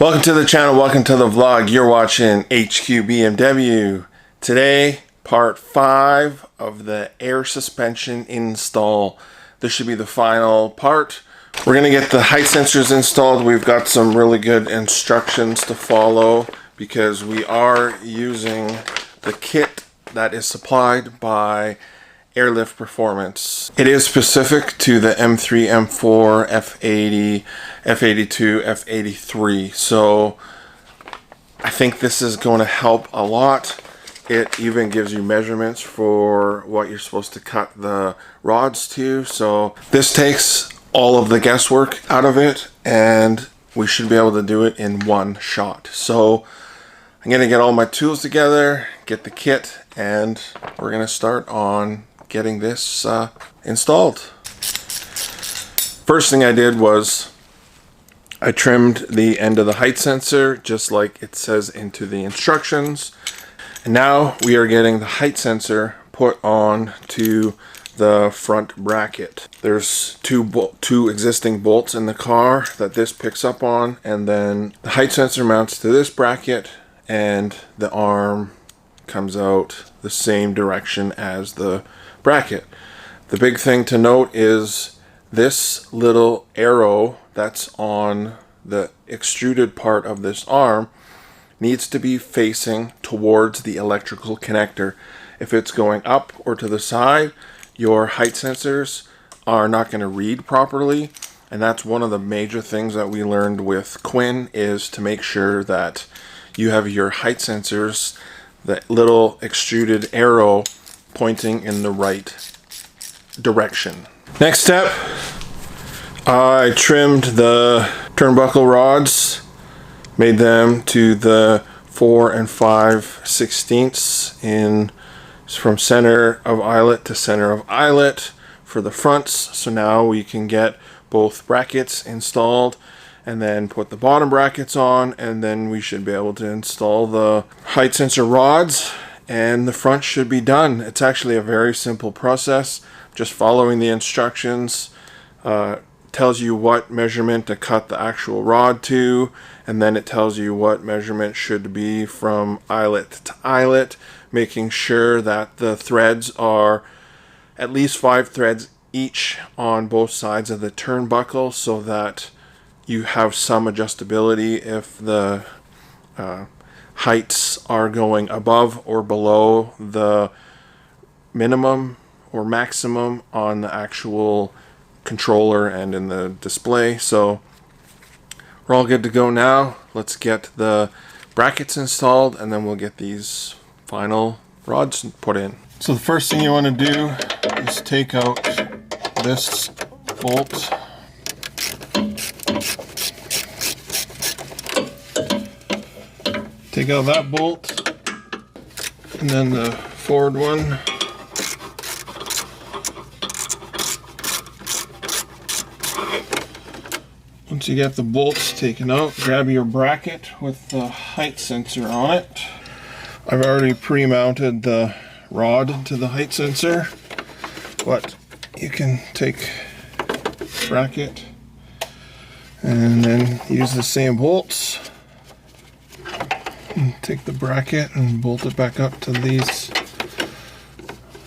Welcome to the channel, welcome to the vlog. You're watching HQ BMW. Today, part 5 of the air suspension install. This should be the final part. We're going to get the height sensors installed. We've got some really good instructions to follow because we are using the kit that is supplied by Airlift Performance. It is specific to the M3, M4, F80, F82, F83. So I think this is going to help a lot. It even gives you measurements for what you're supposed to cut the rods to. So this takes all of the guesswork out of it, and we should be able to do it in one shot. So I'm going to get all my tools together, get the kit, and we're going to start on getting this installed. First thing I did was I trimmed the end of the height sensor just like it says into the instructions. And now we are getting the height sensor put on to the front bracket. There's two existing bolts in the car that this picks up on, and then the height sensor mounts to this bracket and the arm comes out the same direction as the bracket. The big thing to note is this little arrow that's on the extruded part of this arm needs to be facing towards the electrical connector. If it's going up or to the side, your height sensors are not going to read properly, and that's one of the major things that we learned with Quinn, is to make sure that you have your height sensors, the little extruded arrow, pointing in the right direction. Next step, I trimmed the turnbuckle rods, made them to the 4 5/16 in from center of eyelet to center of eyelet for the fronts. So now we can get both brackets installed and then put the bottom brackets on, and then we should be able to install the height sensor rods, and the front should be done. It's actually a very simple process. Just following the instructions tells you what measurement to cut the actual rod to, and then it tells you what measurement should be from eyelet to eyelet, making sure that the threads are at least 5 threads each on both sides of the turnbuckle, so that you have some adjustability if the heights are going above or below the minimum or maximum on the actual controller and in the display. So we're all good to go now. Let's get the brackets installed, and then we'll get these final rods put in. So the first thing you want to do is take out this bolt. Take out that bolt, and then the forward one. Once you get the bolts taken out, grab your bracket with the height sensor on it. I've already pre-mounted the rod to the height sensor, but you can take the bracket and then use the same bolts. And take the bracket and bolt it back up to these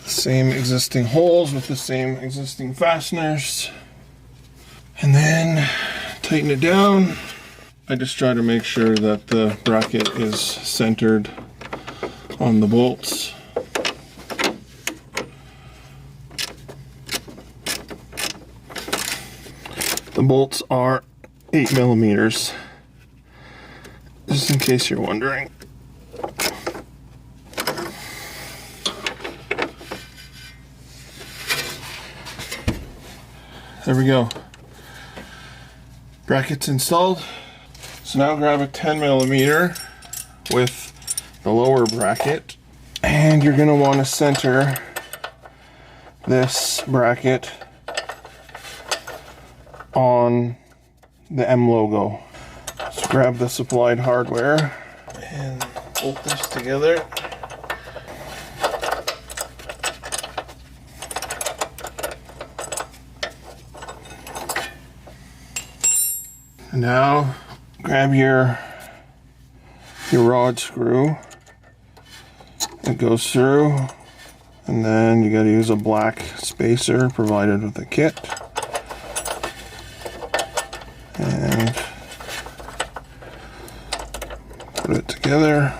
same existing holes with the same existing fasteners, and then tighten it down. I just try to make sure that the bracket is centered on the bolts. The bolts are 8 millimeters. Just in case you're wondering. There we go. Brackets installed. So now grab a 10 millimeter with the lower bracket, and you're going to want to center this bracket on the M logo. So grab the supplied hardware and bolt this together. Now grab your rod screw. It goes through, and then you got to use a black spacer provided with the kit. And put it together.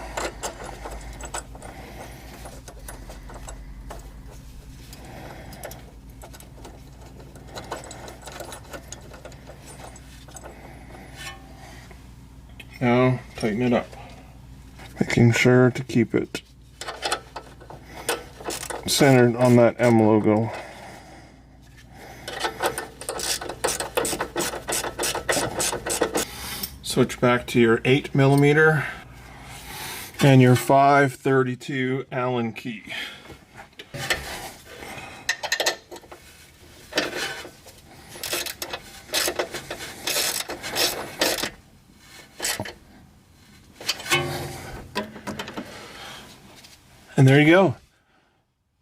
Now tighten it up, making sure to keep it centered on that M logo. Switch back to your 8mm and your 532 Allen key. And there you go.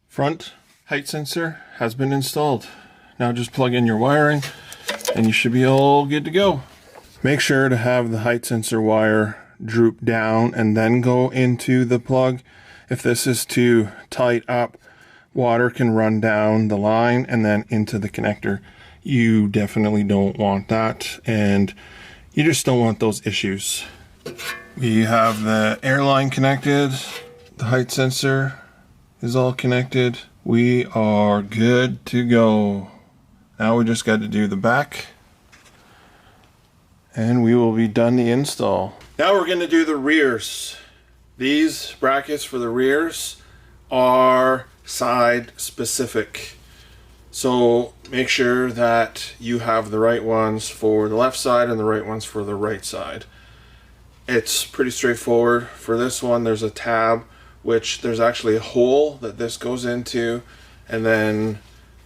Front height sensor has been installed. Now just plug in your wiring and you should be all good to go. Make sure to have the height sensor wire droop down and then go into the plug. If this is too tight up, water can run down the line and then into the connector. You definitely don't want that, and you just don't want those issues. We have the air line connected. The height sensor is all connected. We are good to go. Now we just got to do the back and we will be done the install. Now we're going to do the rears. These brackets for the rears are side specific. So make sure that you have the right ones for the left side and the right ones for the right side. It's pretty straightforward. For this one, there's a tab, which there's actually a hole that this goes into, and then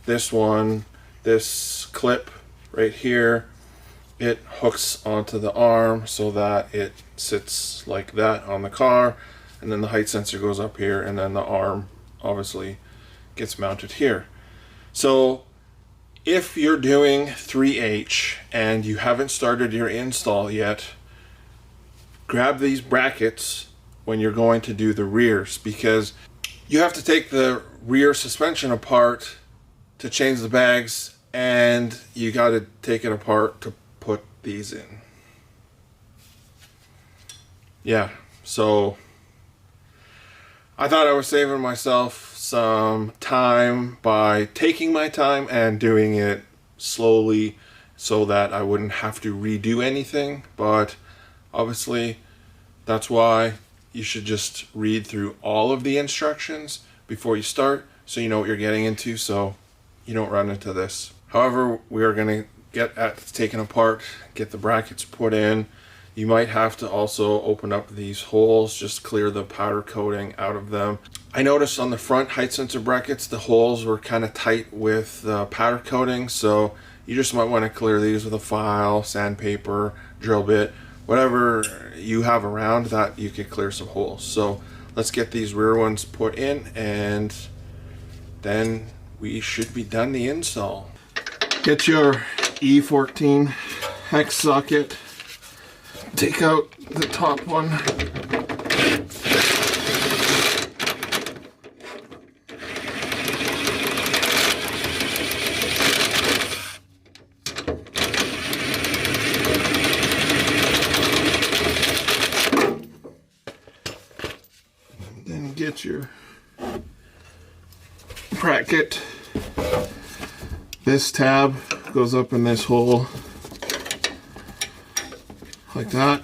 this one, this clip right here, it hooks onto the arm so that it sits like that on the car, and then the height sensor goes up here, and then the arm obviously gets mounted here. So if you're doing 3H and you haven't started your install yet, grab these brackets when you're going to do the rears, because you have to take the rear suspension apart to change the bags, and you got to take it apart to put these in. Yeah, so I thought I was saving myself some time by taking my time and doing it slowly so that I wouldn't have to redo anything, but obviously that's why you should just read through all of the instructions before you start, so you know what you're getting into, so you don't run into this. However, we are going to get at taken apart, get the brackets put in. You might have to also open up these holes, just clear the powder coating out of them. I noticed on the front height sensor brackets, the holes were kind of tight with the powder coating, so you just might want to clear these with a file, sandpaper, drill bit, whatever you have around that you could clear some holes. So let's get these rear ones put in, and then we should be done the install. Get your E14 hex socket, take out the top one, then get your bracket. This tab goes up in this hole like that.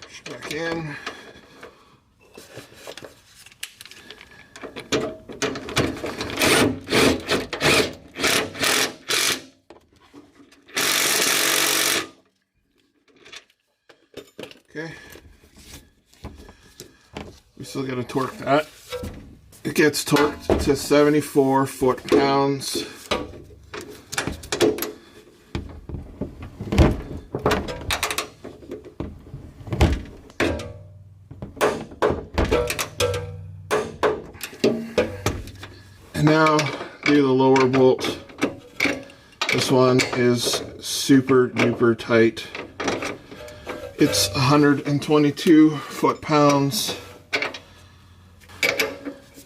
Push back in. Okay, we still got to torque that. It gets torqued to 74 foot-pounds. And now do the lower bolt. This one is super duper tight. It's 122 foot-pounds.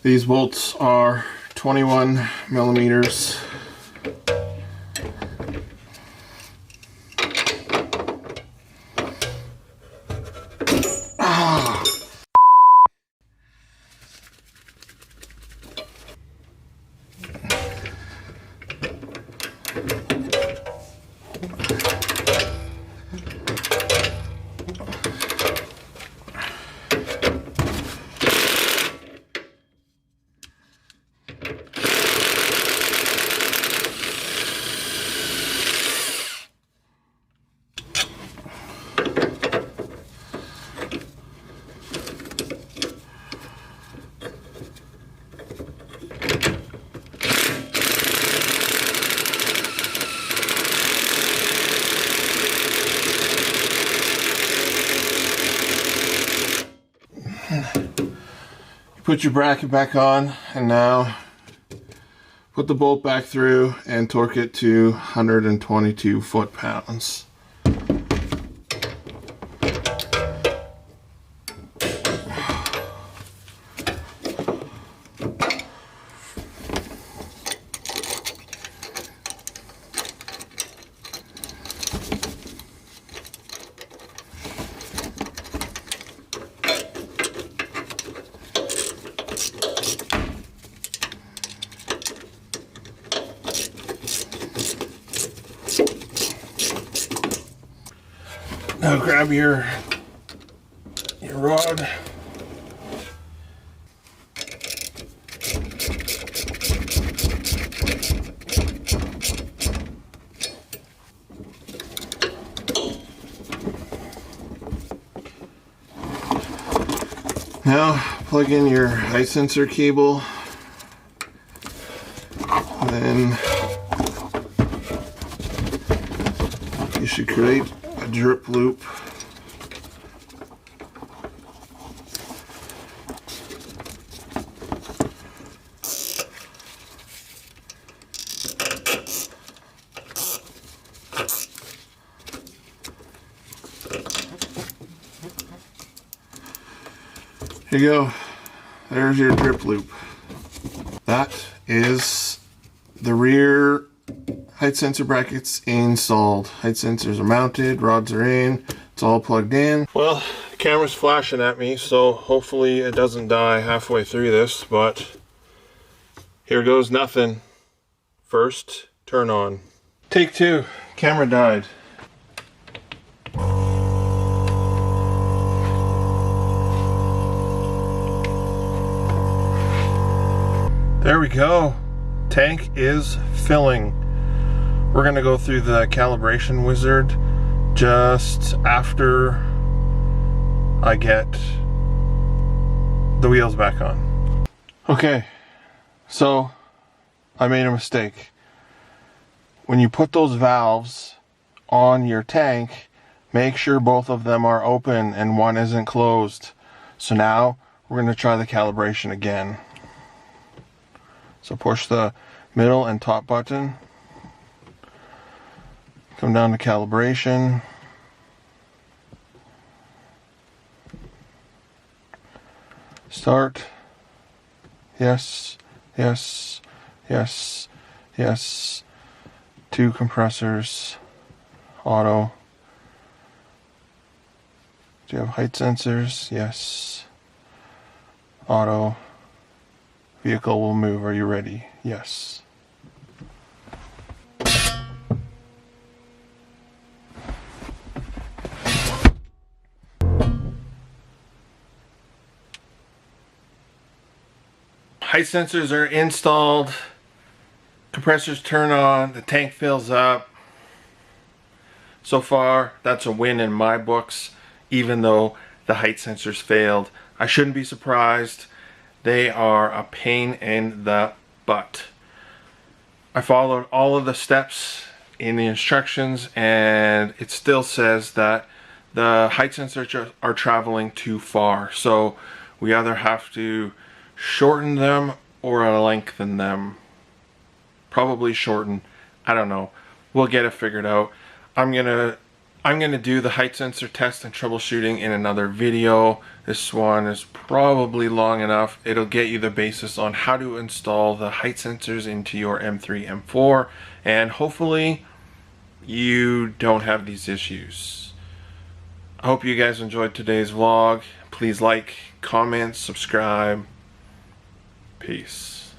These bolts are 21 millimeters. Put your bracket back on, and now put the bolt back through and torque it to 122 foot-pounds. Now grab your rod. Now plug in your height sensor cable, and then you should create a drip loop. Here you go. There's your drip loop. That is the rear height sensor brackets installed. Height sensors are mounted, rods are in, it's all plugged in. Well, the camera's flashing at me, so hopefully it doesn't die halfway through this, but here goes nothing. First, turn on. Take two, camera died. There we go. Tank is filling. We're gonna go through the calibration wizard just after I get the wheels back on. Okay, so I made a mistake. When you put those valves on your tank, make sure both of them are open and one isn't closed. So now we're gonna try the calibration again. So push the middle and top button. Come down to calibration. Start. Yes, yes, yes, yes. 2 compressors. Auto. Do you have height sensors? Yes. Auto. Vehicle will move. Are you ready? Yes. Height sensors are installed. Compressors turn on. The tank fills up. So far, that's a win in my books, even though the height sensors failed. I shouldn't be surprised. They are a pain in the butt. I followed all of the steps in the instructions, and it still says that the height sensors are traveling too far. So we either have to shorten them or lengthen them. Probably shorten. I don't know. We'll get it figured out. I'm gonna do the height sensor test and troubleshooting in another video. This one is probably long enough. It'll get you the basis on how to install the height sensors into your M3, M4, and hopefully you don't have these issues. I hope you guys enjoyed today's vlog. Please like, comment, subscribe. Peace.